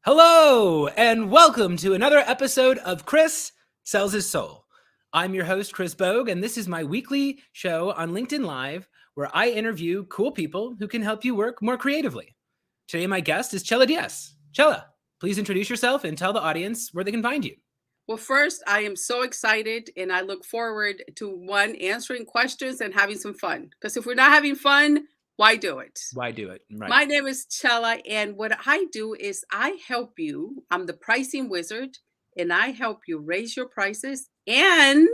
Hello, and welcome to another episode of Chris Sells His Soul. I'm your host, Chris Bogue, and this is my weekly show on LinkedIn Live where I interview cool people who can help you work more creatively. Today, my guest is Chella Diaz. Chella, please introduce yourself and tell the audience where they can find you. Well, first, I am so excited and I look forward to answering questions and having some fun. Because if we're not having fun, why do it? Why do it? Right. My name is Chella, and what I do is I help you. I'm the pricing wizard, and I help you raise your prices and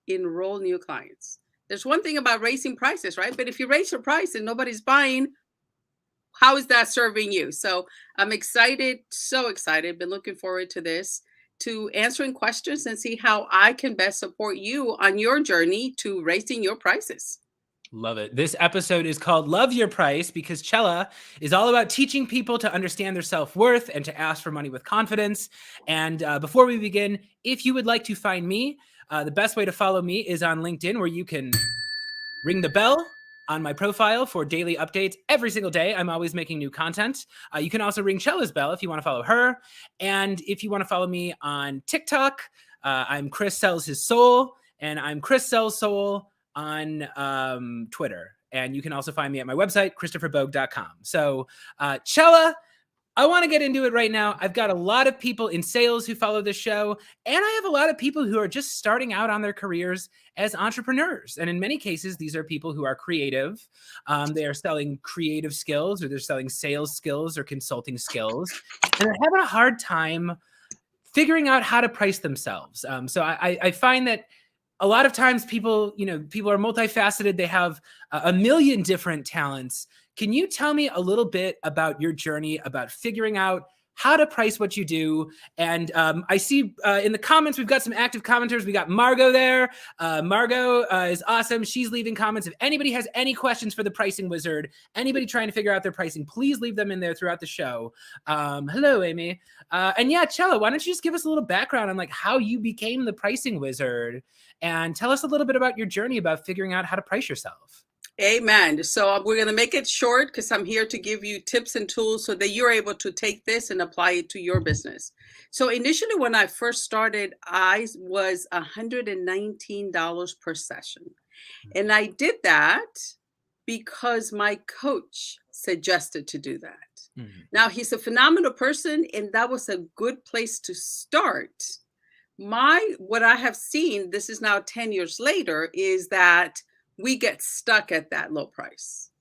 enroll new clients. There's one thing about raising prices, right? But if you raise your price and nobody's buying, how is that serving you? So I'm excited, so excited, been looking forward to this, to answering questions and see how I can best support you on your journey to raising your prices. Love it. This episode is called Love Your Price because Chella is all about teaching people to understand their self-worth and to ask for money with confidence. And before we begin, if you would like to find me, the best way to follow me is on LinkedIn, where you can ring the bell on my profile for daily updates every single day. I'm always making new content. You can also ring Chella's bell if you want to follow her. And if you want to follow me on TikTok, I'm Chris Sells His Soul, and I'm Chris Sells Soul on Twitter. And you can also find me at my website, christopherbogue.com. So Chella, I want to get into it right now. I've got a lot of people in sales who follow this show, and I have a lot of people who are just starting out on their careers as entrepreneurs. And in many cases, these are people who are creative. They are selling creative skills, or they're selling sales skills or consulting skills, and they're having a hard time figuring out how to price themselves. So I find that a lot of times people are multifaceted. They have a million different talents. Can you tell me a little bit about your journey, about figuring out how to price what you do? And I see in the comments, we've got some active commenters. We got Margot there. Margot is awesome. She's leaving comments. If anybody has any questions for the pricing wizard, anybody trying to figure out their pricing, please leave them in there throughout the show. Hello, Amy. And yeah, Chella, why don't you just give us a little background on like how you became the pricing wizard, and tell us a little bit about your journey about figuring out how to price yourself. Amen. So we're going to make it short because I'm here to give you tips and tools so that you're able to take this and apply it to your business. So initially, when I first started, I was $119 per session. And I did that because my coach suggested to do that. Mm-hmm. Now, he's a phenomenal person, and that was a good place to start. What I have seen, this is now 10 years later, is that we get stuck at that low price.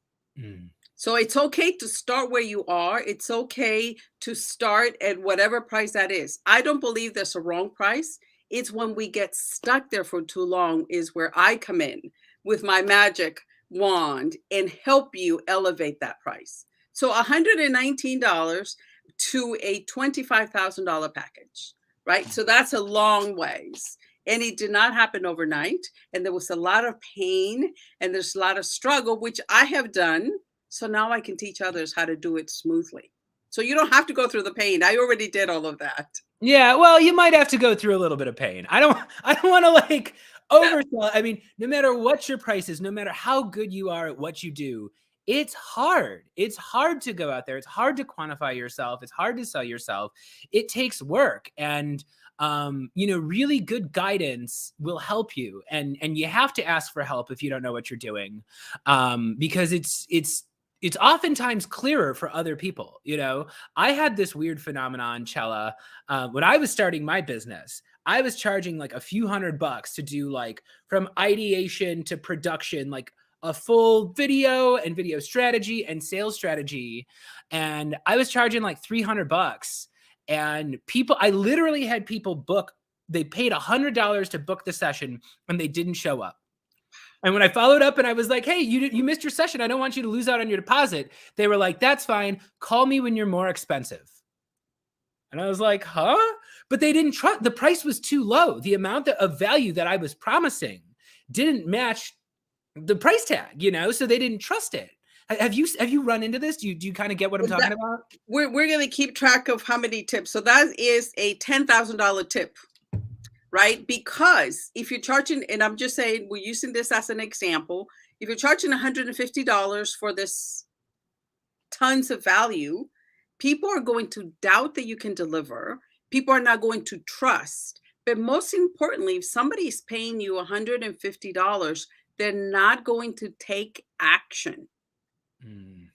So it's okay to start where you are. It's okay to start at whatever price that is. I don't believe there's a wrong price. It's when we get stuck there for too long is where I come in with my magic wand and help you elevate that price. So $119 to a $25,000 package, right? So that's a long ways. And it did not happen overnight. And there was a lot of pain and there's a lot of struggle, which I have done. So now I can teach others how to do it smoothly. So you don't have to go through the pain. I already did all of that. Yeah, well, you might have to go through a little bit of pain. I don't want to like oversell. I mean, no matter what your price is, no matter how good you are at what you do, it's hard. It's hard to go out there. It's hard to quantify yourself. It's hard to sell yourself. It takes work. And really good guidance will help you. And you have to ask for help if you don't know what you're doing, because it's oftentimes clearer for other people. I had this weird phenomenon, Chella, when I was starting my business. I was charging like a few $100 to do like from ideation to production, like a full video and video strategy and sales strategy. And I was charging like $300. And I literally had people book, they paid $100 to book the session and they didn't show up. And when I followed up and I was like, hey, you missed your session. I don't want you to lose out on your deposit. They were like, that's fine. Call me when you're more expensive. And I was like, huh? But they didn't trust. The price was too low. The amount of value that I was promising didn't match the price tag, so they didn't trust it. Have you run into this? Do you kind of get what I'm talking about? We're going to keep track of how many tips. So that is a $10,000 tip, right? Because if you're charging, and I'm just saying, we're using this as an example. If you're charging $150 for this tons of value, people are going to doubt that you can deliver. People are not going to trust. But most importantly, if somebody is paying you $150, they're not going to take action. Mm.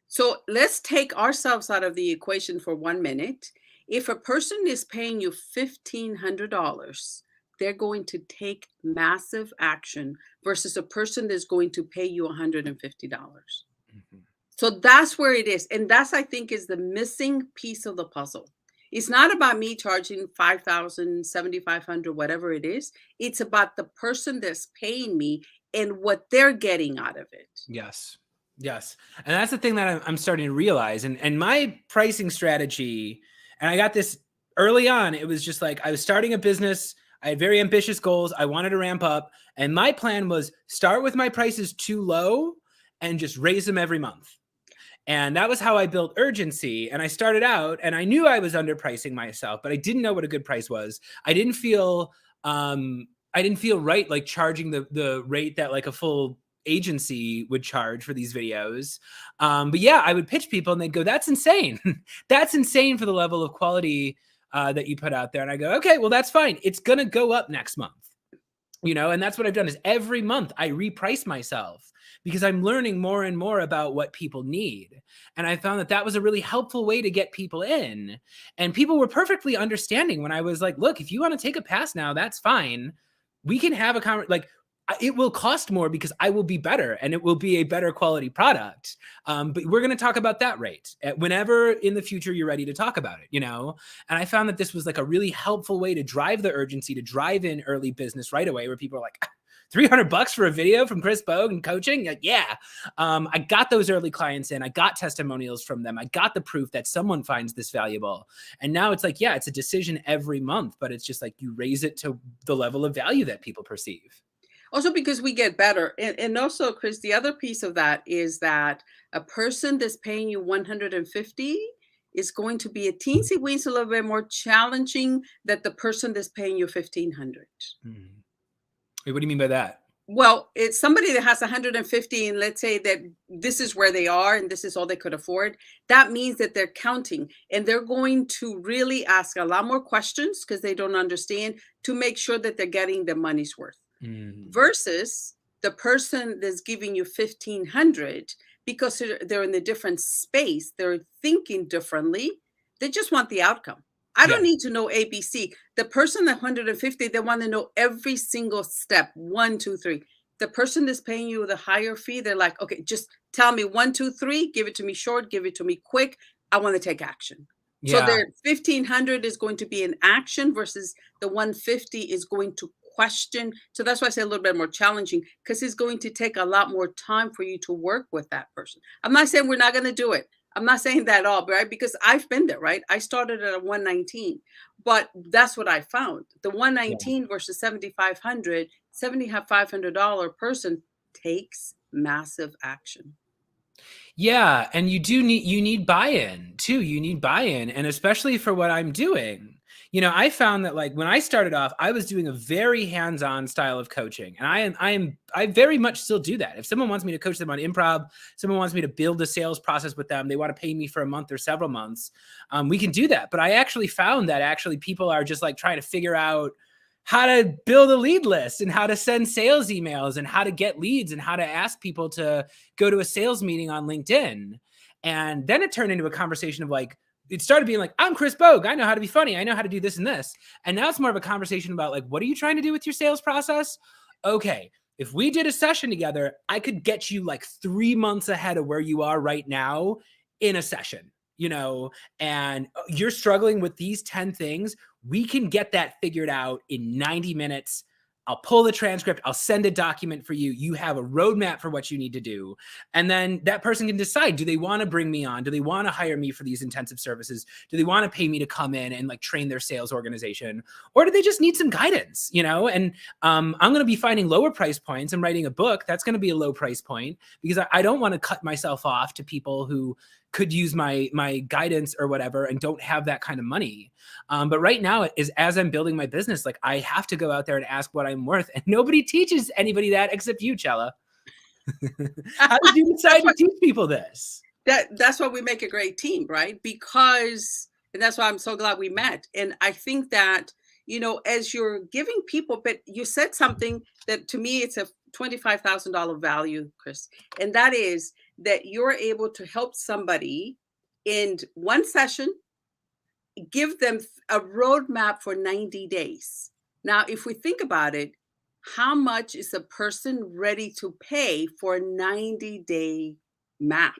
So let's take ourselves out of the equation for 1 minute. If a person is paying you $1,500, they're going to take massive action versus a person that's going to pay you $150. Mhm. So that's where it is. And that's, I think, is the missing piece of the puzzle. It's not about me charging 5,000, 7,500, whatever it is. It's about the person that's paying me and what they're getting out of it. Yes. Yes. And that's the thing that I'm starting to realize. And my pricing strategy, and I got this early on, it was just like I was starting a business. I had very ambitious goals. I wanted to ramp up. And my plan was start with my prices too low and just raise them every month. And that was how I built urgency. And I started out and I knew I was underpricing myself, but I didn't know what a good price was. I didn't feel right like charging the rate that like a full agency would charge for these videos. But yeah, I would pitch people and they'd go, that's insane. That's insane for the level of quality that you put out there. And I go, okay, well, that's fine. It's going to go up next month. And that's what I've done is every month I reprice myself because I'm learning more and more about what people need. And I found that that was a really helpful way to get people in. And people were perfectly understanding when I was like, look, if you want to take a pass now, that's fine. We can have a conversation. Like, it will cost more because I will be better and it will be a better quality product. But we're going to talk about that rate whenever in the future you're ready to talk about it, And I found that this was like a really helpful way to drive the urgency, to drive in early business right away where people are like, $300 for a video from Chris Bogue and coaching. Like, yeah. I got those early clients in, I got testimonials from them. I got the proof that someone finds this valuable. And now it's like, yeah, it's a decision every month, but it's just like you raise it to the level of value that people perceive. Also because we get better. And also, Chris, the other piece of that is that a person that's paying you 150 is going to be a teensy weensy a little bit more challenging than the person that's paying you 1,500. Hmm. Wait, what do you mean by that? Well, it's somebody that has 150 and let's say that this is where they are and this is all they could afford. That means that they're counting and they're going to really ask a lot more questions because they don't understand to make sure that they're getting the money's worth. Mm. Versus the person that's giving you 1,500 because they're in a different space, they're thinking differently, they just want the outcome. I don't need to know ABC. The person at 150, they want to know every single step, 1, 2, 3. The person that's paying you the higher fee, they're like, okay, just tell me 1, 2, 3, give it to me short, give it to me quick, I want to take action. So their 1,500 is going to be an action versus the 150 is going to question. So that's why I say a little bit more challenging because it's going to take a lot more time for you to work with that person. I'm not saying we're not going to do it. I'm not saying that at all, right? Because I've been there, right? I started at a 119, but that's what I found. The 119 versus 7,500, $7,500 person takes massive action. Yeah, and you need buy-in too. You need buy-in, and especially for what I'm doing. I found that like when I started off, I was doing a very hands-on style of coaching, and I very much still do that. If someone wants me to coach them on improv, someone wants me to build a sales process with them, they want to pay me for a month or several months, we can do that. But I actually found that actually people are just like trying to figure out how to build a lead list and how to send sales emails and how to get leads and how to ask people to go to a sales meeting on LinkedIn. And then it turned into a conversation of like, it started being like, I'm Chris Bogue. I know how to be funny. I know how to do this and this. And now it's more of a conversation about like, what are you trying to do with your sales process? Okay, if we did a session together, I could get you like 3 months ahead of where you are right now in a session, and you're struggling with these 10 things. We can get that figured out in 90 minutes. I'll pull the transcript. I'll send a document for you. You have a roadmap for what you need to do. And then that person can decide, do they want to bring me on? Do they want to hire me for these intensive services? Do they want to pay me to come in and like train their sales organization? Or do they just need some guidance, And I'm going to be finding lower price points. I'm writing a book. That's going to be a low price point because I don't want to cut myself off to people who could use my guidance or whatever and don't have that kind of money. But right now as I'm building my business, like I have to go out there and ask what I'm worth, and nobody teaches anybody that except you, Chella. How did you decide to teach people this? That's why we make a great team, right? Because, and that's why I'm so glad we met. And I think that, as you're giving people, but you said something that to me it's a $25,000 value, Chris, and that is that you're able to help somebody in one session, give them a roadmap for 90 days. Now, if we think about it, how much is a person ready to pay for a 90-day map?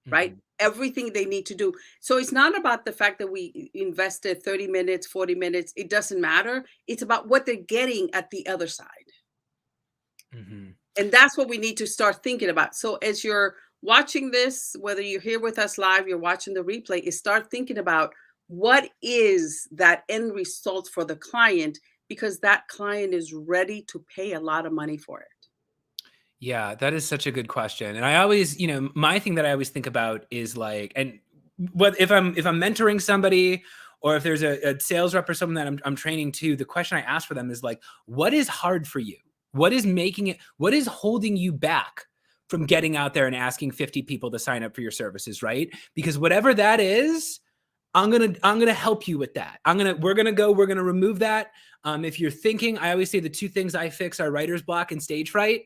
Right? Mhm. Everything they need to do. So it's not about the fact that we invested 30 minutes, 40 minutes. It doesn't matter. It's about what they're getting at the other side. Mhm. And that's what we need to start thinking about. So as you're watching this, whether you're here with us live, you're watching the replay, is start thinking about what is that end result for the client, because that client is ready to pay a lot of money for it. Yeah, that is such a good question. And I always, my thing that I always think about is like, and what if I'm mentoring somebody, or if there's a sales rep or someone that I'm training to, the question I ask for them is like, what is hard for you? What is holding you back from getting out there and asking 50 people to sign up for your services, right? Because whatever that is, I'm gonna help you with that. We're gonna remove that. If you're thinking, I always say the two things I fix are writer's block and stage fright.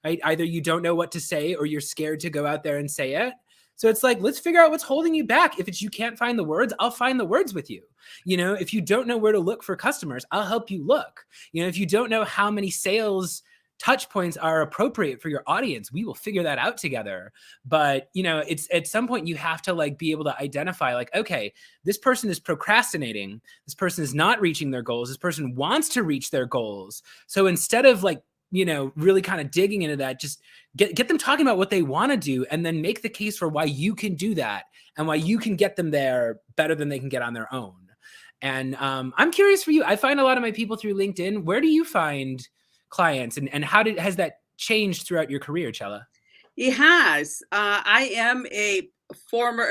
Right? Either you don't know what to say or you're scared to go out there and say it. So it's like, let's figure out what's holding you back. If it's you can't find the words, I'll find the words with you. If you don't know where to look for customers, I'll help you look. If you don't know how many sales touch points are appropriate for your audience, we will figure that out together. But it's at some point you have to like be able to identify like, okay, this person is procrastinating, this person is not reaching their goals, this person wants to reach their goals. So instead of like really kind of digging into that, just get them talking about what they want to do, and then make the case for why you can do that and why you can get them there better than they can get on their own. And I'm curious for you. I find a lot of my people through LinkedIn. Where do you find clients, and has that changed throughout your career, Chella? It has. I am a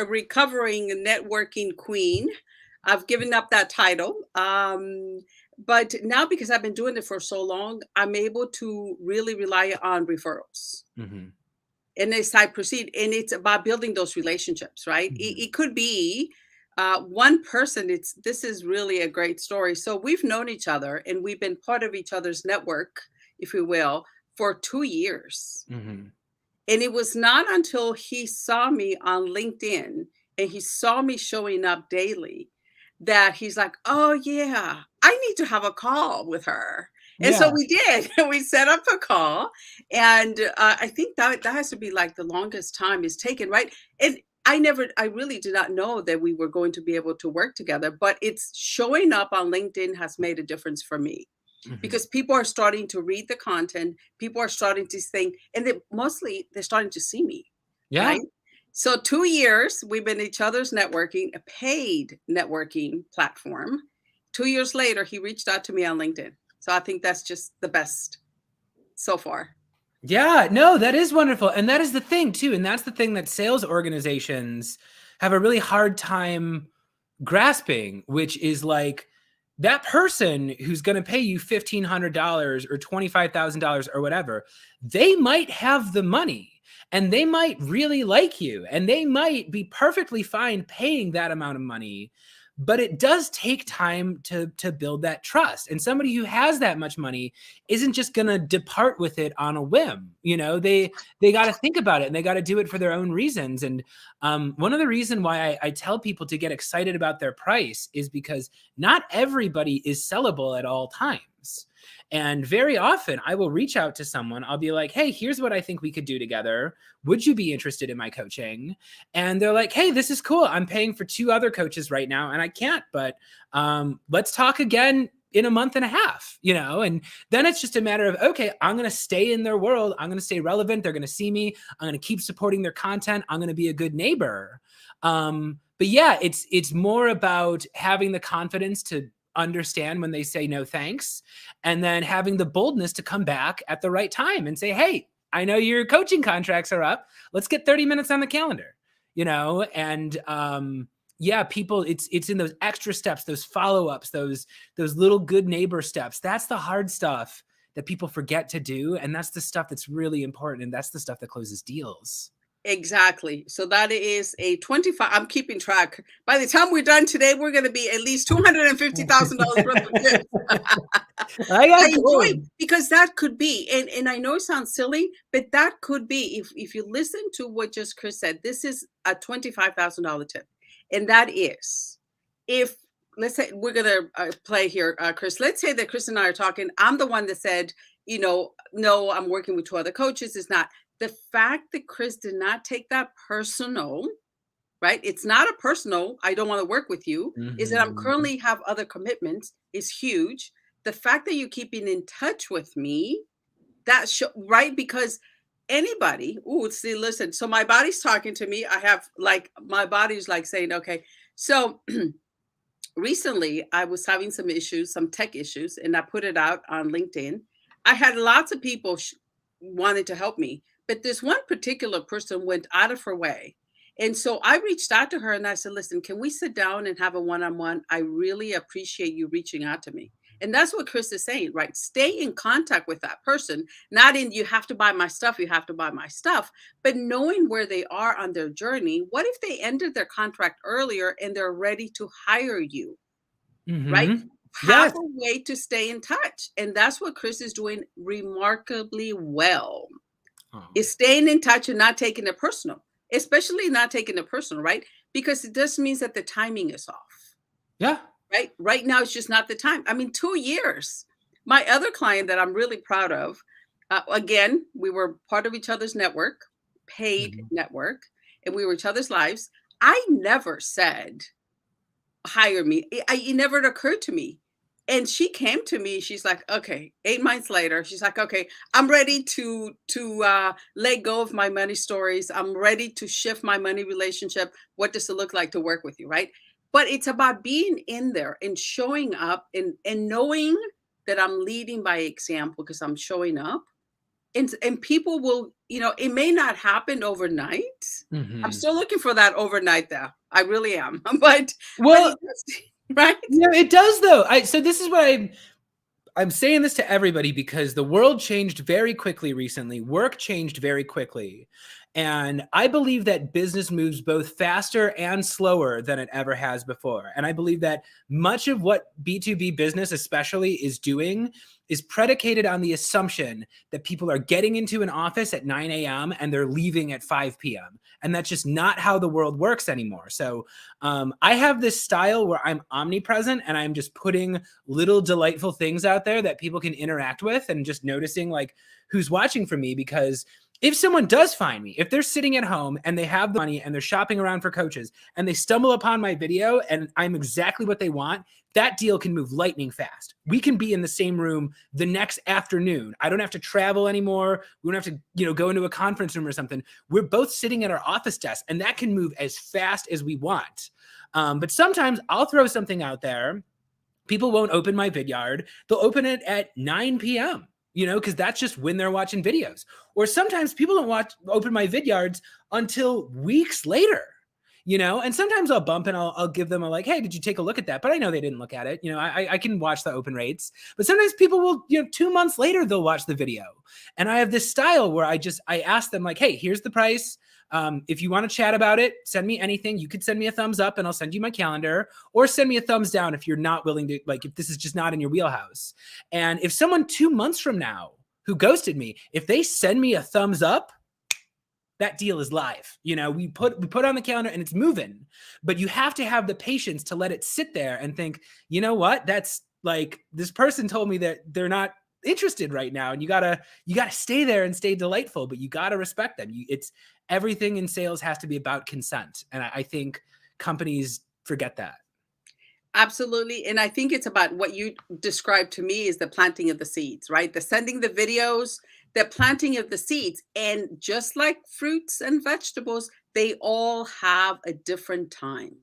recovering networking queen. I've given up that title. But now, because I've been doing it for so long, I'm able to really rely on referrals. Mm-hmm. And as I proceed, and it's about building those relationships, right? Mm-hmm. It could be one person. This is really a great story. So we've known each other and we've been part of each other's network, if you will, for 2 years. Mm-hmm. And it was not until he saw me on LinkedIn and he saw me showing up daily that he's like, oh, yeah, I need to have a call with her. And so Yeah. we did. We set up a call. And I think that has to be like the longest time is taken, right? And I really did not know that we were going to be able to work together, but it's showing up on LinkedIn has made a difference for me, Mm-hmm. because people are starting to read the content, people are starting to think, and they're starting to see me, Yeah. right? So 2 years we've been each other's networking, a paid networking platform. 2 years later, he reached out to me on LinkedIn. So I think that's just the best so far. Yeah, no, that is wonderful. And that is the thing too. And that's the thing that sales organizations have a really hard time grasping, which is like that person who's going to pay you $1,500 or $25,000 or whatever, they might have the money and they might really like you and they might be perfectly fine paying that amount of money. But it does take time to build that trust. And somebody who has that much money isn't just going to depart with it on a whim. They got to think about it and they got to do it for their own reasons. And one of the reasons why I tell people to get excited about their price is because not everybody is sellable at all times. And very often I will reach out to someone. I'll be like, hey, here's what I think we could do together. Would you be interested in my coaching? And they're like, hey, this is cool. I'm paying for 2 other coaches right now and I can't, but let's talk again in a month and a half, and then it's just a matter of, okay, I'm going to stay in their world. I'm going to stay relevant. They're going to see me. I'm going to keep supporting their content. I'm going to be a good neighbor. But yeah, it's more about having the confidence to understand when they say no thanks, and then having the boldness to come back at the right time and say, hey, I know your coaching contracts are up. Let's get 30 minutes on the calendar, and yeah, people, it's in those extra steps, those follow-ups, those little good neighbor steps. That's the hard stuff that people forget to do. And that's the stuff that's really important. And that's the stuff that closes deals. Exactly. So that is a 25. I'm keeping track. By the time we're done today, we're going to be at least $250,000 worth of tips. I got I enjoy gold. because that could be, and I know it sounds silly, but that could be if you listen to what just Chris said, this is a $25,000 tip. And that is if let's say we're gonna play here, Chris. Let's say that Chris and I are talking. I'm the one that said, no, I'm working with two other coaches. It's not the fact that Chris did not take that personal, right? It's not a personal, I don't want to work with you, is that I'm Mhm. currently have other commitments is huge. The fact that you're keeping in touch with me, right? Because anybody, see, listen, so my body's talking to me. I have like, my body's like saying, okay. So recently I was having some issues, some tech issues, and I put it out on LinkedIn. I had lots of people wanted to help me, but this one particular person went out of her way. And so I reached out to her and I said, listen, can we sit down and have a one on one? I really appreciate you reaching out to me. And that's what Chris is saying, right? Stay in contact with that person, not in you have to buy my stuff, you have to buy my stuff, but knowing where they are on their journey. What if they ended their contract earlier and they're ready to hire you, right? Mhm. Have Yes. a way to stay in touch. And that's what Chris is doing remarkably well, Oh. is staying in touch and not taking it personal, especially not taking it personal, right? Because it just means that the timing is off, Yeah. right? Right now, it's just not the time. I mean, 2 years. My other client that I'm really proud of, again, we were part of each other's network, paid Mhm. network, and we were each other's lives. I never said, hire me. It never occurred to me. And she came to me. She's like, okay, 8 months later, she's like, okay, I'm ready to let go of my money stories. I'm ready to shift my money relationship. What does it look like to work with you, right? But it's about being in there and showing up and knowing that I'm leading by example because I'm showing up. And people will, it may not happen overnight. I'm Mhm. still looking for that overnight though. I really am. But Well, it just right? yeah, it does though. So this is what I'm saying this to everybody because the world changed very quickly recently. Work changed very quickly. And I believe that business moves both faster and slower than it ever has before. And I believe that much of what B2B business, especially, is doing is predicated on the assumption that people are getting into an office at 9 a.m. and they're leaving at 5 p.m. And that's just not how the world works anymore. So I have this style where I'm omnipresent and I'm just putting little delightful things out there that people can interact with and just noticing like who's watching for me. Because if someone does find me, if they're sitting at home and they have the money and they're shopping around for coaches and they stumble upon my video and I'm exactly what they want, that deal can move lightning fast. We can be in the same room the next afternoon. I don't have to travel anymore. We don't have to, go into a conference room or something. We're both sitting at our office desk and that can move as fast as we want. But sometimes I'll throw something out there. People won't open my vidyard. They'll open it at 9 p.m., because that's just when they're watching videos. Or sometimes people don't open my vidyards until weeks later, and sometimes I'll bump and I'll give them a like, hey, did you take a look at that? But I know they didn't look at it. I can watch the open rates, but sometimes people will, 2 months later, they'll watch the video. And I have this style where I ask them like, hey, here's the price. If you want to chat about it, send me anything. You could send me a thumbs up and I'll send you my calendar, or send me a thumbs down if you're not willing to, like, if this is just not in your wheelhouse. And if someone 2 months from now who ghosted me, if they send me a thumbs up, that deal is live. We put on the calendar and it's moving, but you have to have the patience to let it sit there and think, you know what? That's like, this person told me that they're not interested right now. And you gotta stay there and stay delightful, but you gotta respect them. It's everything in sales has to be about consent. And I think companies forget that. Absolutely. And I think it's about what you described to me is the planting of the seeds, right? The sending the videos, the planting of the seeds. And just like fruits and vegetables, they all have a different time.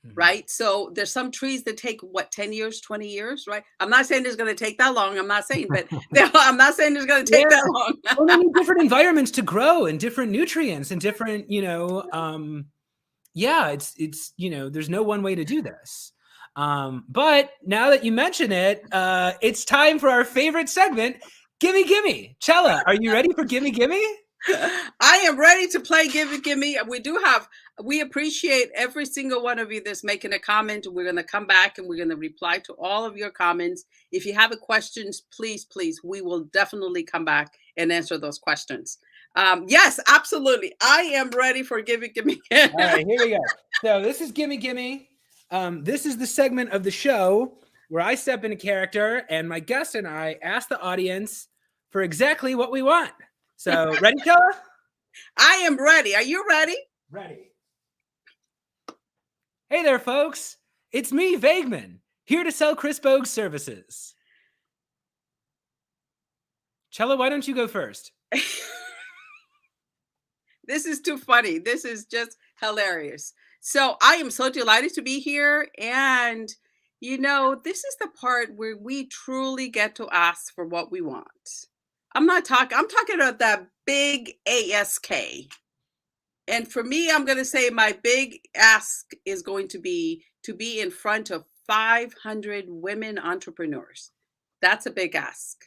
Mhm. Right. So there's some trees that take what, 10 years, 20 years, right? I'm not saying it's going to take that long. I'm not saying, but I'm not saying it's going to take Yeah. that long. Well, they need different environments to grow and different nutrients and different, yeah, there's no one way to do this. But now that you mention it, it's time for our favorite segment, Gimme Gimme. Chella, are you ready for Gimme Gimme? I am ready to play Gimme. We appreciate every single one of you that's making a comment. We're going to come back and we're going to reply to all of your comments. If you have questions, please, we will definitely come back and answer those questions. Yes, absolutely. I am ready for Gimme. All right, here we go. So this is Gimme. This is the segment of the show where I step into character and my guest and I ask the audience for exactly what we want. So ready, Chella? I am ready. Are you ready? Ready. Hey there, folks. It's me, Vageman, here to sell Chris Bogue's services. Chella, why don't you go first? This is too funny. This is just hilarious. So I am so delighted to be here. And, this is the part where we truly get to ask for what we want. I'm talking about that big ASK. And for me, I'm going to say my big ask is going to be in front of 500 women entrepreneurs. That's a big ask.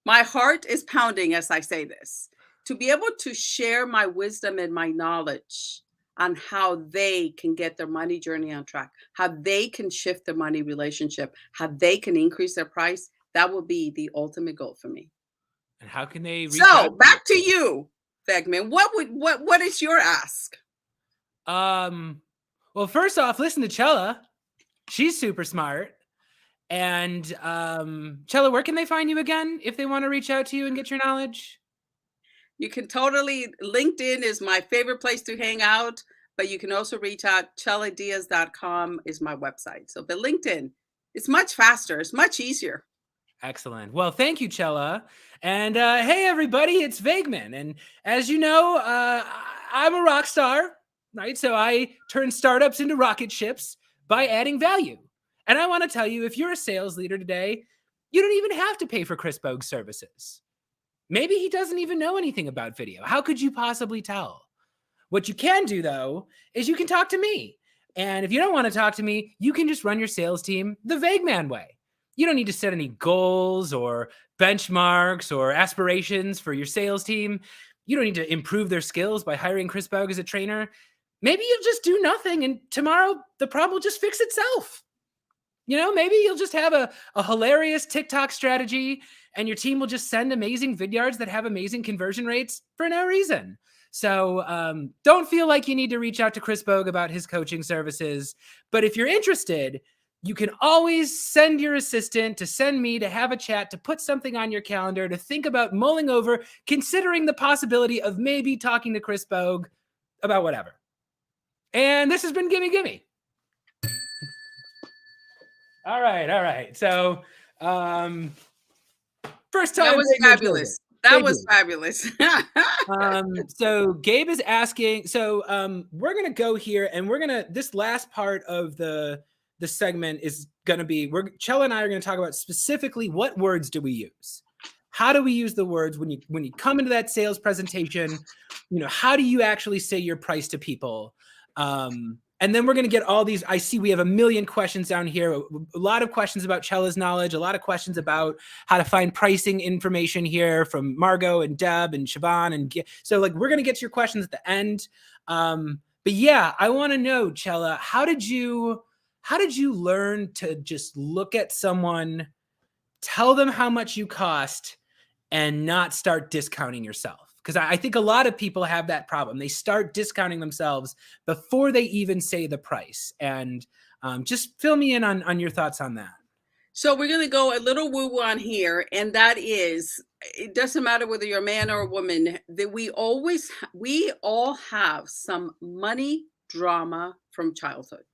My heart is pounding as I say this. To be able to share my wisdom and my knowledge on how they can get their money journey on track, how they can shift their money relationship, how they can increase their price, that will be the ultimate goal for me. And how can they reach So out back to you, Vegman. What is your ask? Well, first off, listen to Chella. She's super smart. And Chella, where can they find you again if they want to reach out to you and get your knowledge? You can LinkedIn is my favorite place to hang out, but you can also reach out. ChellaDiaz.com is my website. But LinkedIn, it's much faster. It's much easier. Excellent. Well, thank you, Chella. And hey, everybody, it's Vageman. And as you know, I'm a rock star, right? So I turn startups into rocket ships by adding value. And I want to tell you, if you're a sales leader today, you don't even have to pay for Chris Bogue's services. Maybe he doesn't even know anything about video. How could you possibly tell? What you can do, though, is you can talk to me. And if you don't want to talk to me, you can just run your sales team the Vageman way. You don't need to set any goals or benchmarks or aspirations for your sales team. You don't need to improve their skills by hiring Chris Bogue as a trainer. Maybe you'll just do nothing and tomorrow the problem will just fix itself. Maybe you'll just have a hilarious TikTok strategy and your team will just send amazing vidyards that have amazing conversion rates for no reason. So don't feel like you need to reach out to Chris Bogue about his coaching services. But if you're interested, you can always send your assistant to send me to have a chat, to put something on your calendar, to think about mulling over, considering the possibility of maybe talking to Chris Bogue about whatever. And this has been Gimme. All right. So first time. That was fabulous. That was fabulous. So Gabe is asking, we're going to go here and this last part of the segment is going to be, Chella and I are going to talk about specifically what words do we use? How do we use the words when you come into that sales presentation? How do you actually say your price to people? And then we're going to get all these. I see we have a million questions down here. A lot of questions about Chella's knowledge, a lot of questions about how to find pricing information here from Margot and Deb and Siobhan. And so we're going to get to your questions at the end. But yeah, I want to know, Chella, how did you learn to just look at someone, tell them how much you cost, and not start discounting yourself? Because I think a lot of people have that problem. They start discounting themselves before they even say the price. And just fill me in on your thoughts on that. So we're going to go a little woo-woo on here. And that is, it doesn't matter whether you're a man or a woman, that we all have some money drama from childhood.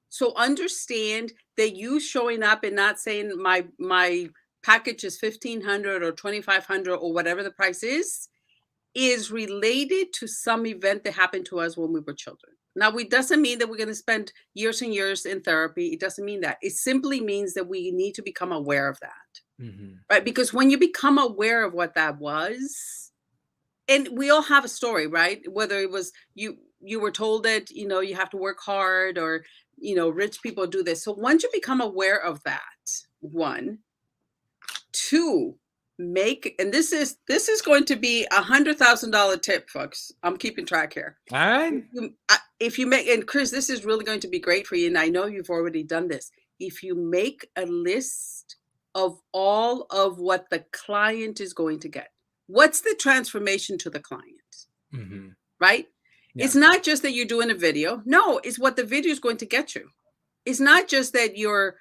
So understand that you showing up and not saying my package is $1,500 or $2,500 or whatever the price is related to some event that happened to us when we were children. Now, it doesn't mean that we're going to spend years and years in therapy. It doesn't mean that. It simply means that we need to become aware of that, right? Because when you become aware of what that was, and we all have a story, right? Whether it was you were told that, you have to work hard, or, rich people do this. So once you become aware of that, one, two, and this is going to be $100,000 tip, folks. I'm keeping track here. All right. If you make, and Chris, this is really going to be great for you, and I know you've already done this. If you make a list of all of what the client is going to get, what's the transformation to the client, right? Yeah. It's not just that you're doing a video. No, it's what the video is going to get you. It's not just that you're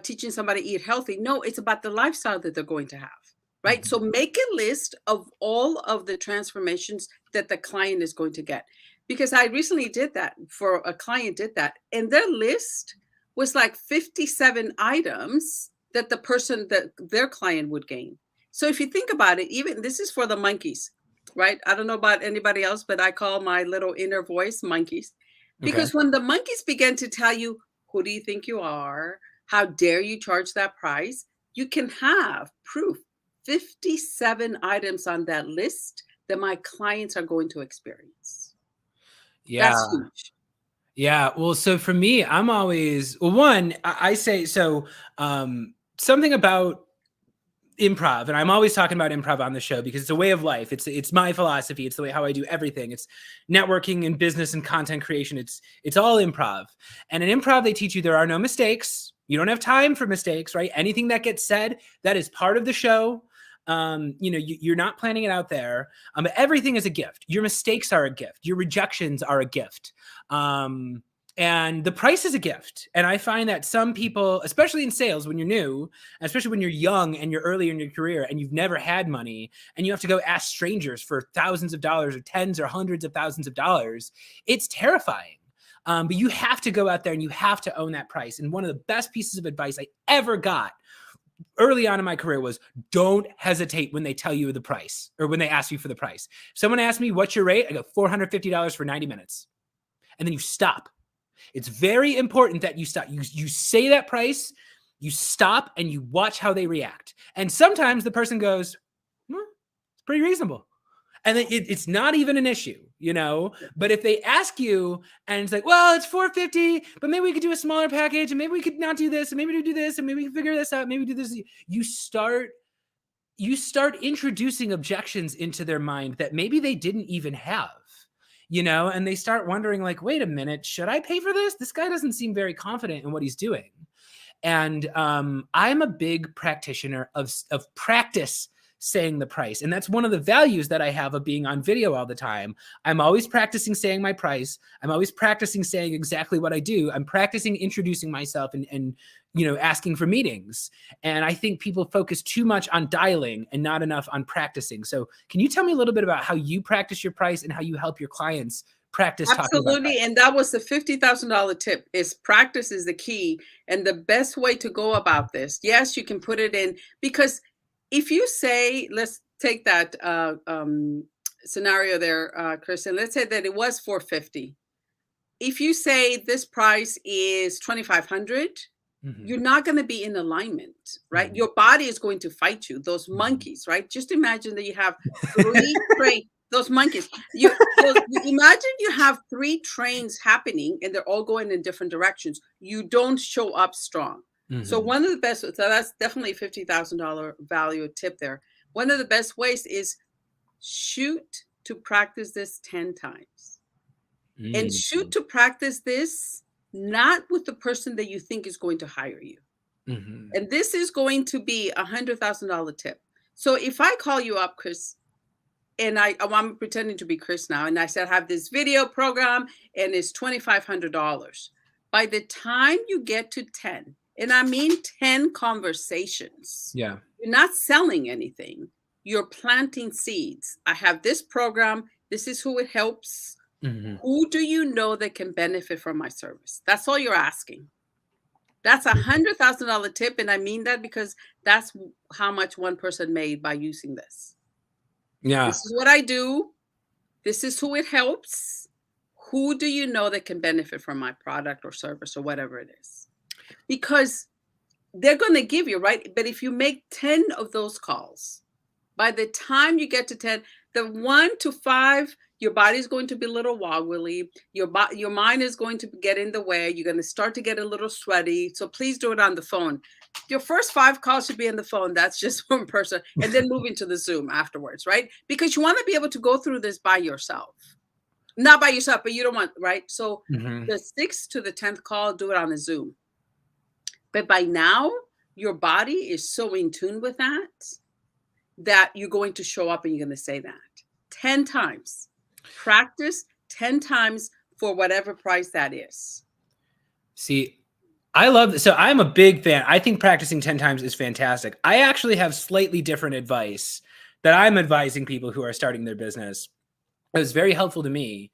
teaching somebody to eat healthy. No, it's about the lifestyle that they're going to have, right? So make a list of all of the transformations that the client is going to get. Because I recently did that for a client, and their list was like 57 items that their client would gain. So if you think about it, even this is for the monkeys, right? I don't know about anybody else, but I call my little inner voice monkeys. Because when the monkeys begin to tell you, who do you think you are? How dare you charge that price? You can have proof, 57 items on that list that my clients are going to experience. Yeah. That's huge. Yeah. Well, so for me, I'm always, well, one, I say, so something about improv, and I'm always talking about improv on the show because it's a way of life. It's my philosophy. It's the way how I do everything. It's networking and business and content creation. It's all improv. And in improv, they teach you there are no mistakes. You don't have time for mistakes, right? Anything that gets said, that is part of the show. You're not planning it out there. But everything is a gift. Your mistakes are a gift. Your rejections are a gift. And the price is a gift. And I find that some people, especially in sales, when you're new, especially when you're young and you're early in your career and you've never had money and you have to go ask strangers for thousands of dollars or tens or hundreds of thousands of dollars, it's terrifying. But you have to go out there and you have to own that price. And one of the best pieces of advice I ever got early on in my career was don't hesitate when they tell you the price or when they ask you for the price. If someone asks me, what's your rate? I go $450 for 90 minutes. And then you stop. It's very important that you stop. You say that price, you stop, and you watch how they react. And sometimes the person goes, it's pretty reasonable. And then it's not even an issue, But if they ask you and it's like, well, it's $450, but maybe we could do a smaller package, and maybe we could not do this, and maybe we do this, and maybe we can figure this out, maybe we do this. You start introducing objections into their mind that maybe they didn't even have. And they start wondering like, wait a minute, should I pay for this? This guy doesn't seem very confident in what he's doing. And I'm a big practitioner of practice saying the price. And that's one of the values that I have of being on video all the time. I'm always practicing saying my price. I'm always practicing saying exactly what I do. I'm practicing introducing myself and asking for meetings. And I think people focus too much on dialing and not enough on practicing. So can you tell me a little bit about how you practice your price and how you help your clients practice? Absolutely. And that was the $50,000 tip, is practice is the key. And the best way to go about this, yes, you can put it in, because if you say, let's take that scenario there, Chris, and let's say that it was $450. If you say this price is $2,500, you're not going to be in alignment, right? Your body is going to fight you. Those monkeys, right? Just imagine that you have 3 trains. Those monkeys. Imagine you have 3 trains happening and they're all going in different directions. You don't show up strong. So one of the best, so that's definitely $50,000 value tip there. One of the best ways is shoot to practice this 10 times. And shoot to practice this not with the person that you think is going to hire you. And this is going to be $100,000 tip. So if I call you up, Chris, and I'm pretending to be Chris now, and I said, I have this video program and it's $2,500. By the time you get to 10, and I mean 10 conversations, you're not selling anything. You're planting seeds. I have this program. This is who it helps. Who do you know that can benefit from my service? That's all you're asking. That's $100,000 tip. And I mean that because that's how much one person made by using this. Yeah. This is what I do. This is who it helps. Who do you know that can benefit from my product or service or whatever it is? Because they're going to give you, right? But if you make 10 of those calls, by the time you get to 10, the 1 to 5, Your body's going to be a little wobbly. Your mind is going to get in the way. You're going to start to get a little sweaty. So please do it on the phone. Your first 5 calls should be on the phone. That's just one person. And then move into the Zoom afterwards, right? Because you want to be able to go through this by yourself. Not by yourself, but you don't want, right? So the 6th to the 10th call, do it on a Zoom. But by now, your body is so in tune with that you're going to show up and you're going to say that 10 times. Practice 10 times for whatever price that is. See, I love this. So I'm a big fan. I think practicing 10 times is fantastic. I actually have slightly different advice that I'm advising people who are starting their business. It was very helpful to me.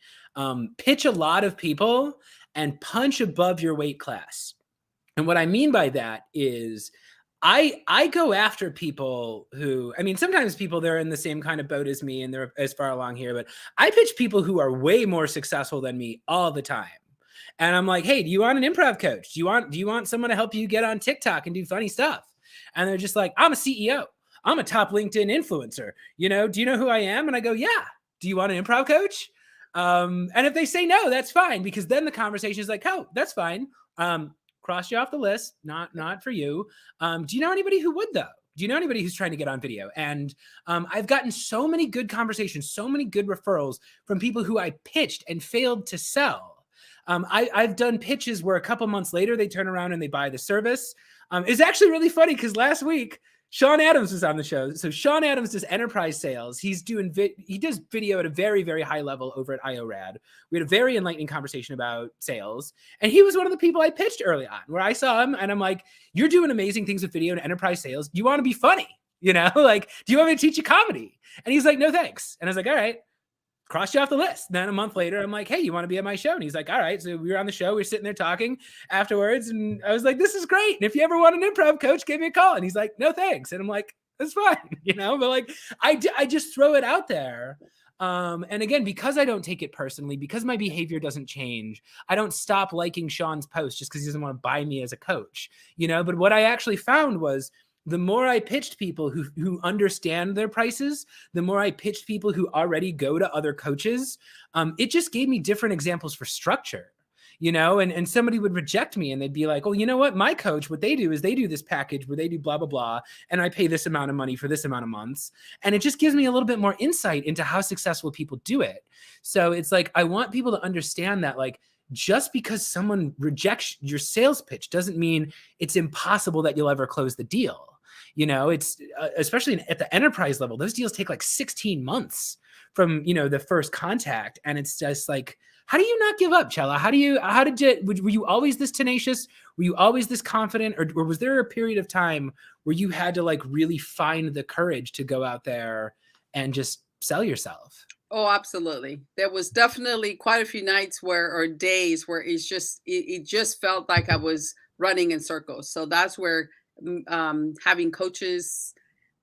Pitch a lot of people and punch above your weight class. And what I mean by that is I go after people who, I mean, sometimes people, they're in the same kind of boat as me and they're as far along here, but I pitch people who are way more successful than me all the time. And I'm like, hey, do you want an improv coach? Do you want someone to help you get on TikTok and do funny stuff? And they're just like, I'm a CEO. I'm a top LinkedIn influencer. Do you know who I am? And I go, yeah. Do you want an improv coach? And if they say no, that's fine, because then the conversation is like, oh, that's fine. Cross you off the list. Not for you. Do you know anybody who would, though? Do you know anybody who's trying to get on video? And I've gotten so many good conversations, so many good referrals from people who I pitched and failed to sell. I've done pitches where a couple months later, they turn around and they buy the service. It's actually really funny because last week, Sean Adams was on the show. So Sean Adams does enterprise sales. He does video at a very, very high level over at IORAD. We had a very enlightening conversation about sales. And he was one of the people I pitched early on, where I saw him and I'm like, you're doing amazing things with video and enterprise sales. You want to be funny, like, do you want me to teach you comedy? And he's like, no, thanks. And I was like, all right. Cross you off the list. Then a month later, I'm like, hey, you want to be on my show? And he's like, all right. So we were on the show. We were sitting there talking afterwards. And I was like, this is great. And if you ever want an improv coach, give me a call. And he's like, no, thanks. And I'm like, that's fine. But like, I just throw it out there. And again, because I don't take it personally, because my behavior doesn't change, I don't stop liking Sean's post just because he doesn't want to buy me as a coach, but what I actually found was, the more I pitched people who understand their prices, the more I pitched people who already go to other coaches. It just gave me different examples for structure, and somebody would reject me and they'd be like, oh, you know what? My coach, what they do is they do this package where they do blah, blah, blah. And I pay this amount of money for this amount of months. And it just gives me a little bit more insight into how successful people do it. So it's like, I want people to understand that, like, just because someone rejects your sales pitch doesn't mean it's impossible that you'll ever close the deal. It's especially at the enterprise level, those deals take like 16 months from, the first contact. And it's just like, how do you not give up, Chella? Were you always this tenacious? Were you always this confident? Or was there a period of time where you had to like really find the courage to go out there and just sell yourself? Oh, absolutely. There was definitely quite a few nights or days where it just felt like I was running in circles. So that's where having coaches,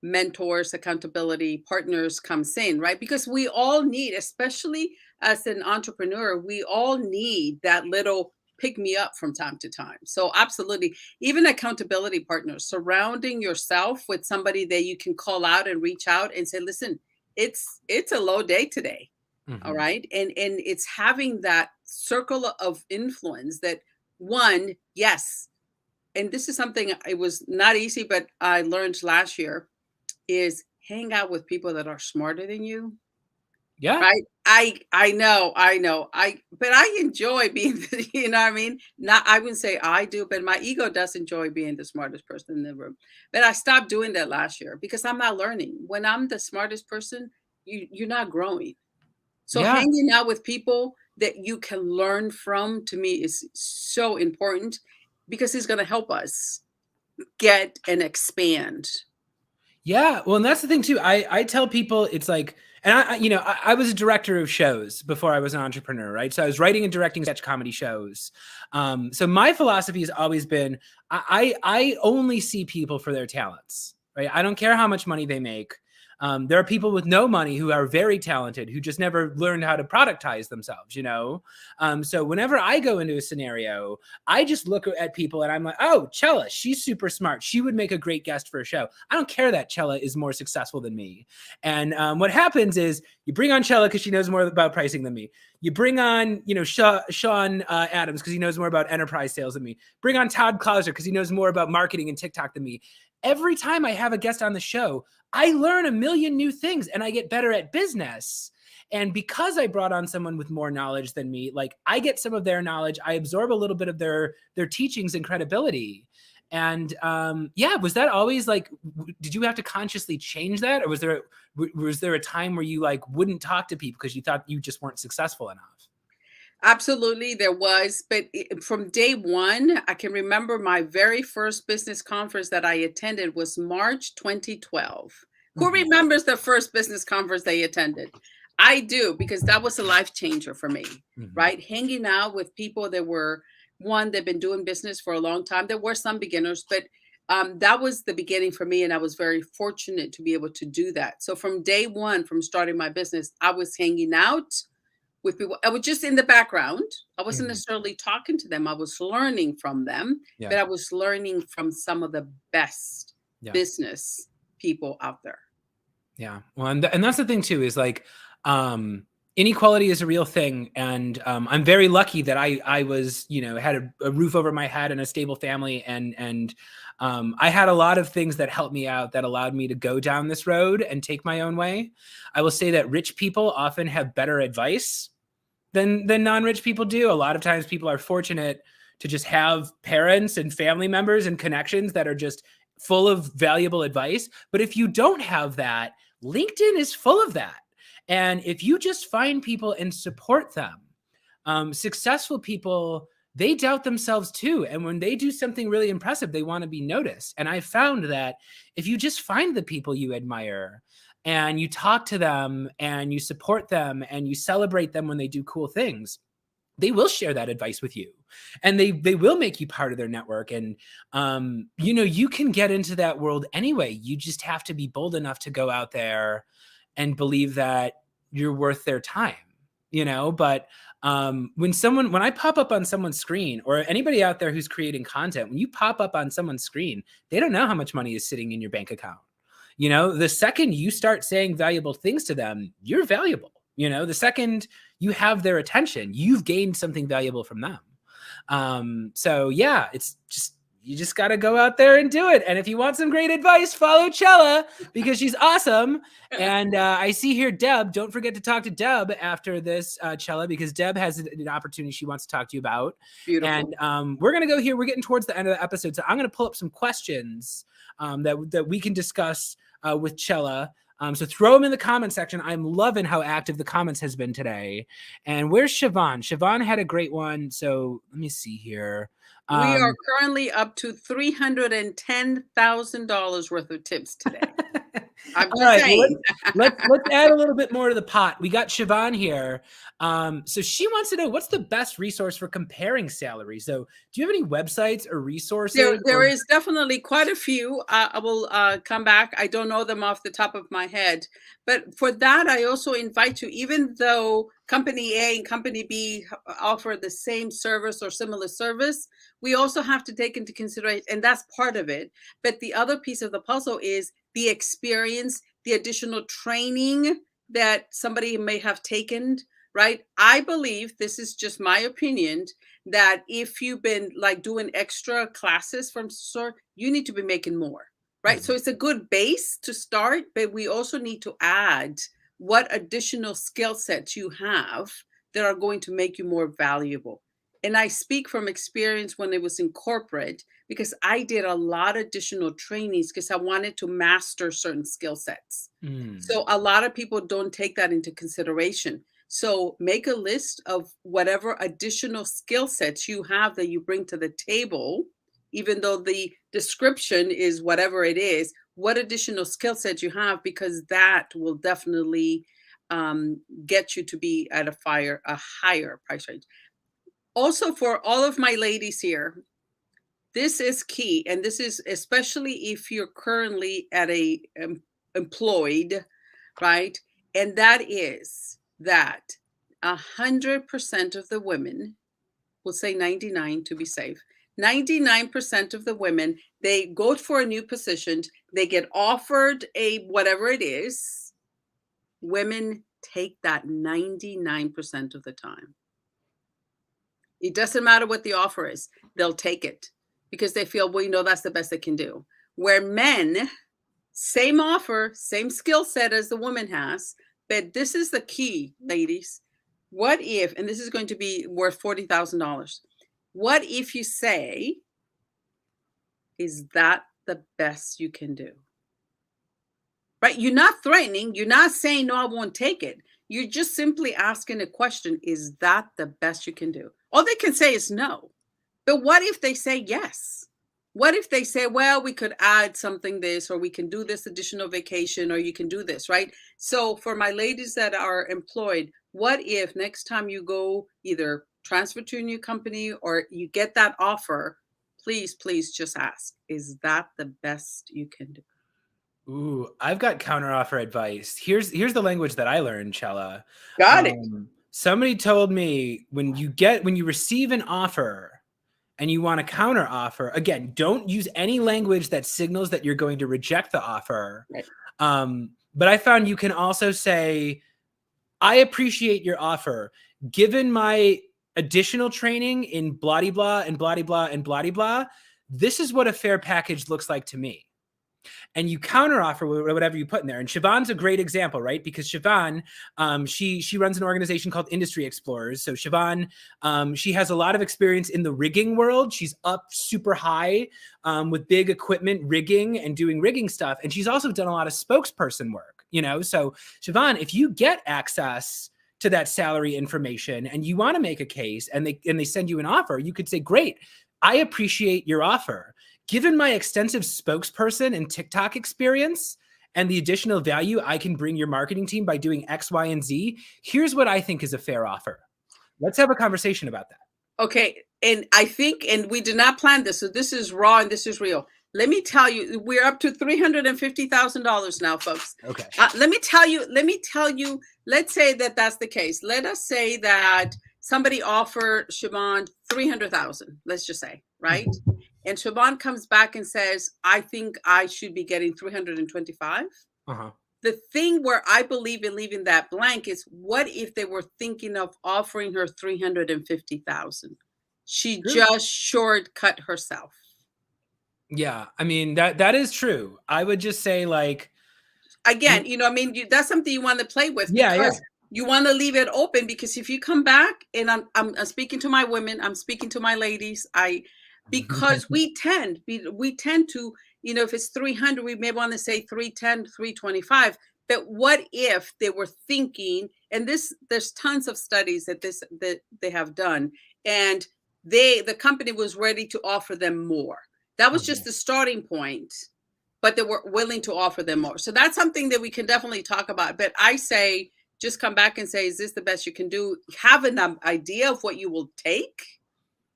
mentors, accountability partners comes in, right? Because we all need, especially as an entrepreneur, we all need that little pick me up from time to time. So absolutely, even accountability partners, surrounding yourself with somebody that you can call out and reach out and say, listen, it's a low day today. Mm-hmm. All right. And it's having that circle of influence that one, yes. And this is something, it was not easy, but I learned last year, is hang out with people that are smarter than you. Yeah. Right. I know. But I enjoy being, what I mean? Not, I wouldn't say I do, but my ego does enjoy being the smartest person in the room. But I stopped doing that last year because I'm not learning. When I'm the smartest person, you're not growing. So hanging out with people that you can learn from, to me, is so important, because it's going to help us get and expand. Yeah. Well, and that's the thing too. I tell people, it's like, and I was a director of shows before I was an entrepreneur, right? So I was writing and directing sketch comedy shows. So my philosophy has always been, I only see people for their talents, right? I don't care how much money they make. There are people with no money who are very talented, who just never learned how to productize themselves, you know? So whenever I go into a scenario, I just look at people and I'm like, oh, Chella, she's super smart. She would make a great guest for a show. I don't care that Chella is more successful than me. And what happens is you bring on Chella because she knows more about pricing than me. You bring on, you know, Sean Adams because he knows more about enterprise sales than me. Bring on Todd Clouser because he knows more about marketing and TikTok than me. Every time I have a guest on the show, I learn a million new things and I get better at business. And because I brought on someone with more knowledge than me, like I get some of their knowledge, I absorb a little bit of their teachings and credibility. And yeah, was that always like, did you have to consciously change that? Or was there a time where you like wouldn't talk to people because you thought you just weren't successful enough? Absolutely, there was. But from day one, I can remember my very first business conference that I attended was March 2012. Who Mhm. remembers the first business conference they attended? I do, because that was a life changer for me, Mhm. right? Hanging out with people that were, one, they've been doing business for a long time. There were some beginners, but that was the beginning for me. And I was very fortunate to be able to do that. So from day one, from starting my business, I was hanging out with people. I was just in the background. I wasn't Mhm. necessarily talking to them. I was learning from them, Yeah. but I was learning from some of the best Yeah. business people out there. Yeah. Well, and that's the thing too, is like, inequality is a real thing. And I'm very lucky that I was, you know, had a roof over my head and a stable family. And I had a lot of things that helped me out that allowed me to go down this road and take my own way. I will say that rich people often have better advice than non-rich people do. A lot of times people are fortunate to just have parents and family members and connections that are just full of valuable advice. But if you don't have that, LinkedIn is full of that. And if you just find people and support them, successful people, they doubt themselves too. And when they do something really impressive, they want to be noticed. And I found that if you just find the people you admire and you talk to them and you support them and you celebrate them when they do cool things, they will share that advice with you, and they will make you part of their network. And you know, you can get into that world anyway. You just have to be bold enough to go out there and believe that you're worth their time, you know. But when I pop up on someone's screen, or anybody out there who's creating content, when you pop up on someone's screen, they don't know how much money is sitting in your bank account. You know, the second you start saying valuable things to them, you're valuable. You know, the second you have their attention, you've gained something valuable from them. So yeah, it's just, you just got to go out there and do it. And if you want some great advice, follow Chella because she's awesome. And I see here Deb. Don't forget to talk to Deb after this, Chella, because Deb has an opportunity she wants to talk to you about. Beautiful. And we're gonna go here. We're getting towards the end of the episode, so I'm gonna pull up some questions that we can discuss with Chella. So throw them in the comment section. I'm loving how active the comments has been today. And where's Siobhan? Siobhan had a great one. So let me see here. We are currently up to $310,000 worth of tips today. I'm All just right. Well, saying. let's add a little bit more to the pot. We got Siobhan here. So she wants to know, what's the best resource for comparing salaries? So do you have any websites or resources? There is definitely quite a few. I will come back. I don't know them off the top of my head. But for that, I also invite you, even though company A and company B offer the same service or similar service, we also have to take into consideration, and that's part of it. But the other piece of the puzzle is the experience, the additional training that somebody may have taken, right? I believe, this is just my opinion, that if you've been like doing extra classes from sort, you need to be making more, right? So Mhm. it's a good base to start, but we also need to add what additional skill sets you have that are going to make you more valuable. And I speak from experience when it was in corporate, because I did a lot of additional trainings because I wanted to master certain skill sets. Mm. So a lot of people don't take that into consideration. So make a list of whatever additional skill sets you have that you bring to the table, even though the description is whatever it is, what additional skill sets you have, because that will definitely get you to be at a higher price range. Also, for all of my ladies here, this is key. And this is especially if you're currently at a employed, right? And that is that 100% of the women, we'll say 99 to be safe, 99% of the women, they go for a new position, they get offered a whatever it is, women take that 99% of the time. It doesn't matter what the offer is, they'll take it because they feel, well, you know, that's the best they can do. Where men, same offer, same skill set as the woman has, but this is the key, ladies. What if, and this is going to be worth $40,000, what if you say, is that the best you can do? Right? You're not threatening. You're not saying, no, I won't take it. You're just simply asking a question, is that the best you can do? All they can say is no. But what if they say yes? What if they say, well, we could add something this, or we can do this additional vacation, or you can do this, right? So for my ladies that are employed, what if next time you go either transfer to a new company or you get that offer, please, please just ask, is that the best you can do? Ooh, I've got counteroffer advice. Here's the language that I learned, Chella. Got it. Somebody told me when you receive an offer and you want a counter offer, again, don't use any language that signals that you're going to reject the offer. Right. But I found you can also say, I appreciate your offer. Given my additional training in blah blah and blah blah and blah blah, this is what a fair package looks like to me. And you counteroffer whatever you put in there. And Siobhan's a great example, right? Because Siobhan, she runs an organization called Industry Explorers. So Siobhan, she has a lot of experience in the rigging world. She's up super high with big equipment rigging and doing rigging stuff. And she's also done a lot of spokesperson work, you know? So Siobhan, if you get access to that salary information and you want to make a case and they send you an offer, you could say, great, I appreciate your offer. Given my extensive spokesperson and TikTok experience and the additional value I can bring your marketing team by doing X, Y, and Z, here's what I think is a fair offer. Let's have a conversation about that. Okay. And I think, and we did not plan this, so this is raw and this is real. Let me tell you, we're up to $350,000 now, folks. Okay. Let me tell you, let's say that that's the case. Let us say that somebody offered Siobhan 300,000, let's just say, right? Mm-hmm. And Siobhan comes back and says, I think I should be getting 325. Uh-huh. The thing where I believe in leaving that blank is, what if they were thinking of offering her 350,000? She just shortcut herself. Yeah, I mean, that is true. I would just say, like, again, you know, I mean, that's something you want to play with. Because you want to leave it open, because if you come back, and I'm speaking to my women, I'm speaking to my ladies, because we tend to, you know, if it's 300, we may want to say 310, 325. But what if they were thinking, and there's tons of studies that they have done, and the company was ready to offer them more. That was just the starting point, but they were willing to offer them more. So that's something that we can definitely talk about. But I say, just come back and say, is this the best you can do? Have an idea of what you will take,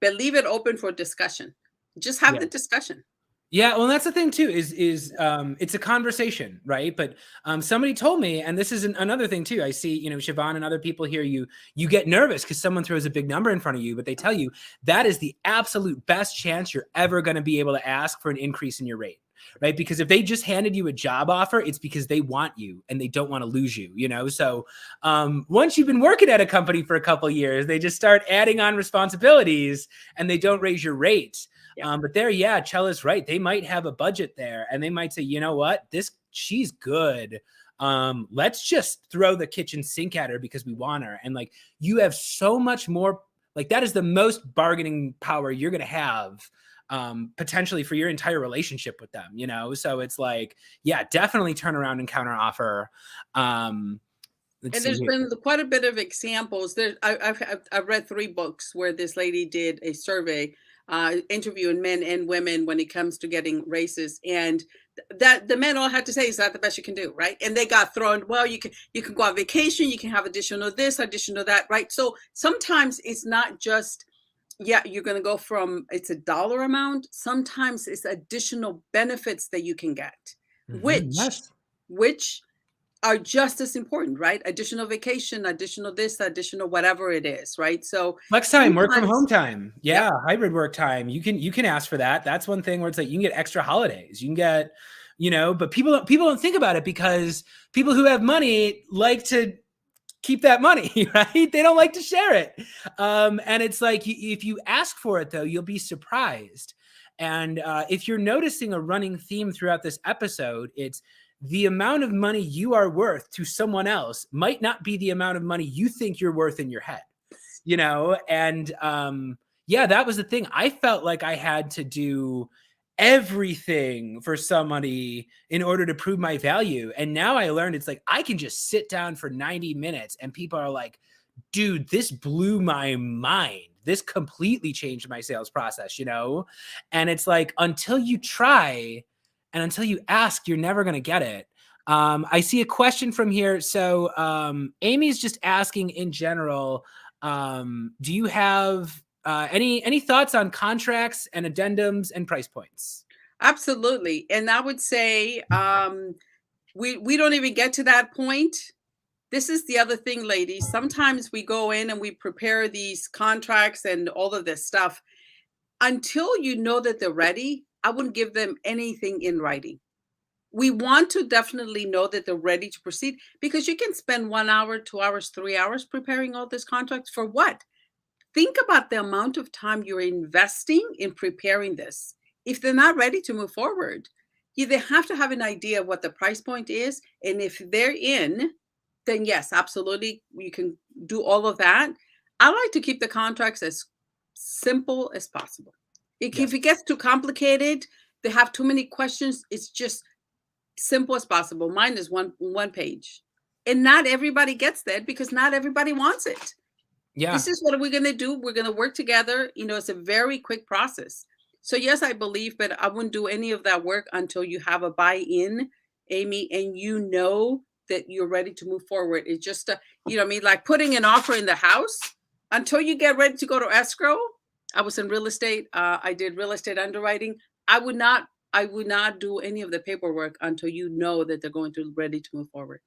but leave it open for discussion. Just have the discussion. Yeah, well, that's the thing too, is it's a conversation, right? But somebody told me, and this is another thing too, I see, you know, Siobhan and other people here, you get nervous because someone throws a big number in front of you, but they tell you that is the absolute best chance you're ever going to be able to ask for an increase in your rate, right? Because if they just handed you a job offer, it's because they want you and they don't want to lose you, you know? So once you've been working at a company for a couple of years, they just start adding on responsibilities and they don't raise your rate. Yeah. But there, yeah, Chella's right. They might have a budget there and they might say, you know what, she's good. Let's just throw the kitchen sink at her because we want her. And like, you have so much more, like that is the most bargaining power you're going to have potentially for your entire relationship with them, you know? So it's like, yeah, definitely turn around and counter offer. And there's been quite a bit of examples. I've read 3 books where this lady did a survey interviewing men and women when it comes to getting raises, and that the men all had to say, is that the best you can do, right? And they got thrown, well, you can go on vacation, you can have additional this, additional that, right? So sometimes it's not just, yeah, you're going to go from, it's a dollar amount. Sometimes it's additional benefits that you can get, which which are just as important, right? Additional vacation, additional this, additional whatever it is, right? So Flex time, work from home sometimes, time. yep, Yeah, hybrid work time. You can ask for that. That's one thing where it's like you can get extra holidays. You can get, but people don't think about it because people who have money like to keep that money, right? They don't like to share it. And it's like if you ask for it though, you'll be surprised. And if you're noticing a running theme throughout this episode, it's the amount of money you are worth to someone else might not be the amount of money you think you're worth in your head. And yeah, that was the thing. I felt like I had to do everything for somebody in order to prove my value. And now I learned it's like I can just sit down for 90 minutes and people are like, dude, this blew my mind. This completely changed my sales process, And it's like until you try and until you ask, you're never going to get it. I see a question from here. So Amy's just asking in general, do you have any thoughts on contracts and addendums and price points? absolutely. And I would say we don't even get to that point. This is the other thing, ladies. Sometimes we go in and we prepare these contracts and all of this stuff. Until you know that they're ready, I wouldn't give them anything in writing. We want to definitely know that they're ready to proceed, because you can spend 1 hour, 2 hours, 3 hours preparing all these contracts for what? Think about the amount of time you're investing in preparing this. If they're not ready to move forward, they have to have an idea of what the price point is. And if they're in, then yes, absolutely, you can do all of that. I like to keep the contracts as simple as possible. Yes. If it gets too complicated, they have too many questions, it's just simple as possible. Mine is one page. And not everybody gets that because not everybody wants it. Yeah. This is what we're going to do. We're going to work together. It's a very quick process. So yes, I believe, but I wouldn't do any of that work until you have a buy-in, Amy, and that you're ready to move forward. It's just, like putting an offer in the house until you get ready to go to escrow. I was in real estate. I did real estate underwriting. I would not do any of the paperwork until you know that they're going to ready to move forward.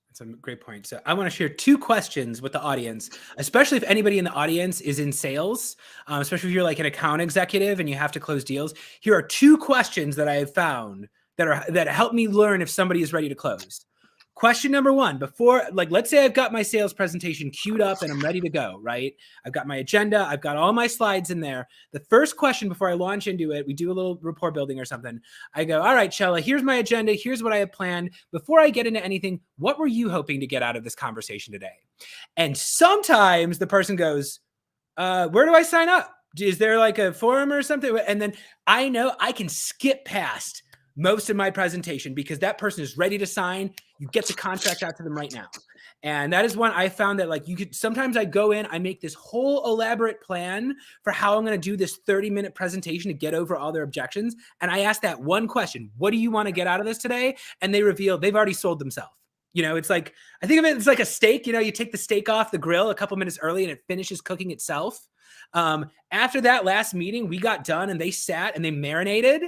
That's a great point. So I want to share 2 questions with the audience, especially if anybody in the audience is in sales, especially if you're like an account executive and you have to close deals. Here are 2 questions that I have found that help me learn if somebody is ready to close. Question number 1, before, like, let's say I've got my sales presentation queued up and I'm ready to go, right? I've got my agenda. I've got all my slides in there. The first question before I launch into it, we do a little rapport building or something. I go, all right, Chella, here's my agenda. Here's what I have planned. Before I get into anything, what were you hoping to get out of this conversation today? And sometimes the person goes, where do I sign up? Is there like a forum or something? And then I know I can skip past most of my presentation because that person is ready to sign. You get the contract out to them right now. And that is one I found that like sometimes I go in, I make this whole elaborate plan for how I'm going to do this 30-minute presentation to get over all their objections. And I ask that one question, what do you want to get out of this today? And they reveal they've already sold themselves. It's like, I think of it as like a steak, you take the steak off the grill a couple minutes early and it finishes cooking itself. After that last meeting, we got done and they sat and they marinated.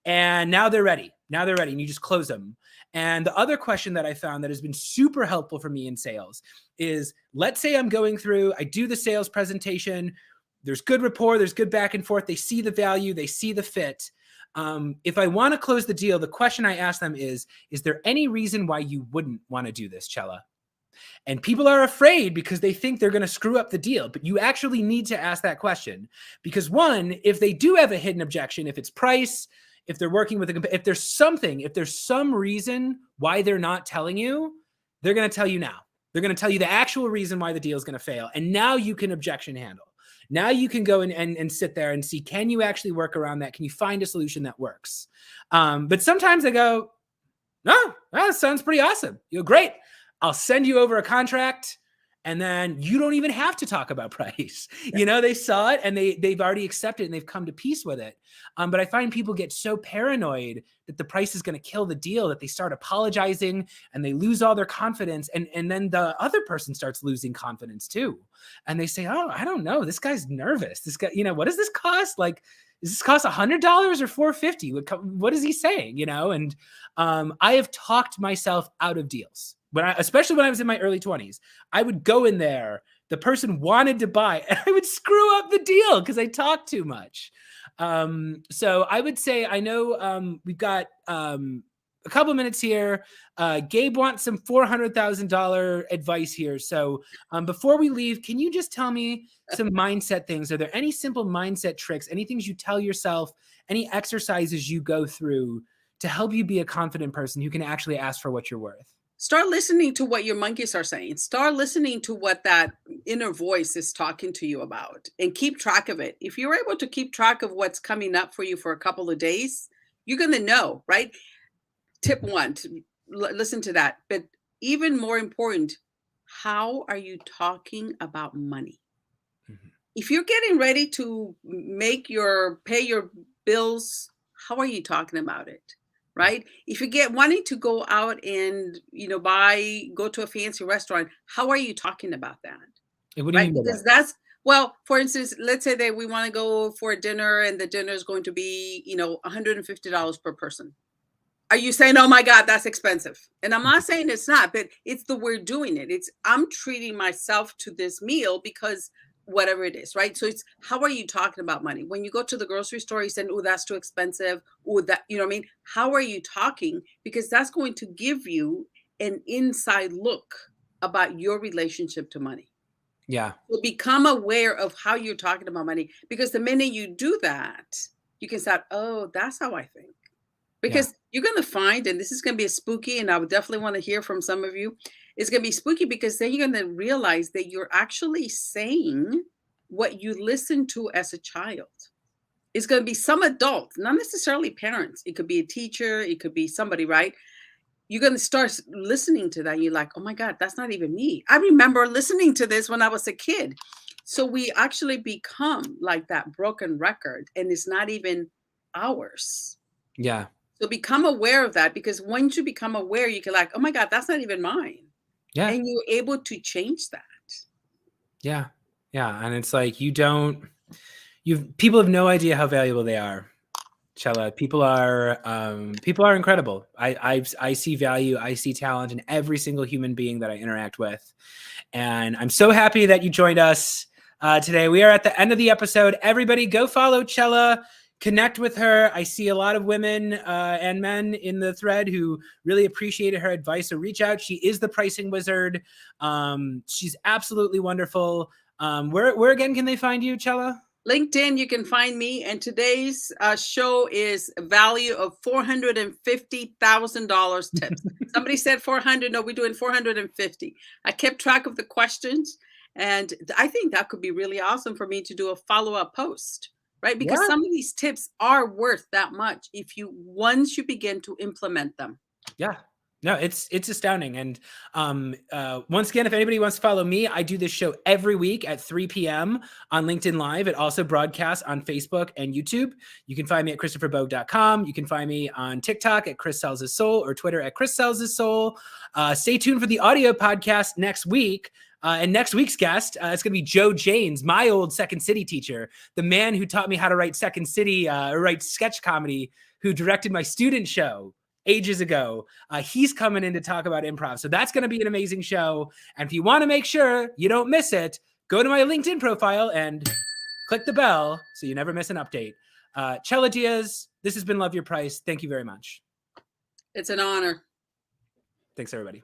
And now they're ready. And you just close them. And the other question that I found that has been super helpful for me in sales is, let's say I'm going through, I do the sales presentation. There's good rapport. There's good back and forth. They see the value. They see the fit. If I want to close the deal, the question I ask them is there any reason why you wouldn't want to do this, Chella? And people are afraid because they think they're going to screw up the deal. But you actually need to ask that question because, one, if they do have a hidden objection, if it's price, if they're working with if there's some reason why they're not telling you, they're going to tell you now. They're going to tell you the actual reason why the deal is going to fail. And now you can objection handle. Now you can go and sit there and see, can you actually work around that? Can you find a solution that works? But sometimes they go, no, that sounds pretty awesome. You go, great. I'll send you over a contract. And then you don't even have to talk about price. They saw it and they've already accepted it and they've come to peace with it. But I find people get so paranoid that the price is going to kill the deal that they start apologizing and they lose all their confidence. And then the other person starts losing confidence too. And they say, oh, I don't know. This guy's nervous. This guy, what does this cost? Like, does this cost $100 or $450? What is he saying? You know, and I have talked myself out of deals especially when I was in my early 20s. I would go in there, the person wanted to buy, and I would screw up the deal because I talked too much. So I would say, I know we've got a couple minutes here. Gabe wants some $400,000 advice here. So before we leave, can you just tell me some mindset things? Are there any simple mindset tricks, any things you tell yourself, any exercises you go through to help you be a confident person who can actually ask for what you're worth? Start listening to what your monkeys are saying. Start listening to what that inner voice is talking to you about, and keep track of it. If you're able to keep track of what's coming up for you for a couple of days, you're going to know, right? Tip one, listen to that. But even more important, how are you talking about money? Mm-hmm. If you're getting ready to pay your bills, how are you talking about it? Right? If you get wanting to go out and, go to a fancy restaurant, how are you talking about that? And what do you mean by that? Well, for instance, let's say that we want to go for a dinner and the dinner is going to be, $150 per person. Are you saying, oh my God, that's expensive? And I'm not saying it's not, but it's the we're doing it. I'm treating myself to this meal because whatever it is, right? So it's, how are you talking about money? When you go to the grocery store, you say, oh, that's too expensive. Oh, that, you know what I mean? How are you talking? Because that's going to give you an inside look about your relationship to money. Yeah. So become aware of how you're talking about money, because the minute you do that, you can start, oh, that's how I think. Because you're going to find, and this is going to be a spooky, and I would definitely want to hear from some of you. It's going to be spooky because then you're going to realize that you're actually saying what you listened to as a child. It's going to be some adult, not necessarily parents. It could be a teacher. It could be somebody, right? You're going to start listening to that. And you're like, oh my God, that's not even me. I remember listening to this when I was a kid. So we actually become like that broken record, and it's not even ours. Yeah. So become aware of that, because once you become aware, you can like, oh my God, that's not even mine. Yeah. And you're able to change that. Yeah. Yeah. And it's like, people have no idea how valuable they are. Chella, people are incredible. I see value. I see talent in every single human being that I interact with. And I'm so happy that you joined us today. We are at the end of the episode. Everybody go follow Chella. Connect with her. I see a lot of women and men in the thread who really appreciated her advice. So reach out. She is the pricing wizard. She's absolutely wonderful. Where again can they find you, Chella? LinkedIn, you can find me. And today's show is a value of $450,000 tips. Somebody said 400. No, we're doing 450. I kept track of the questions, and I think that could be really awesome for me to do a follow-up post. Right? Because some of these tips are worth that much once you begin to implement them. Yeah. No, it's astounding. And once again, if anybody wants to follow me, I do this show every week at 3 p.m. on LinkedIn Live. It also broadcasts on Facebook and YouTube. You can find me at ChristopherBogue.com. You can find me on TikTok at Chris Sells His Soul, or Twitter at Chris Sells His Soul. Stay tuned for the audio podcast next week. And next week's guest, it's going to be Joe Janes, my old Second City teacher, the man who taught me how to write Second City, write sketch comedy, who directed my student show ages ago. He's coming in to talk about improv. So that's going to be an amazing show. And if you want to make sure you don't miss it, go to my LinkedIn profile and click the bell so you never miss an update. Chella Diaz, this has been Love Your Price. Thank you very much. It's an honor. Thanks, everybody.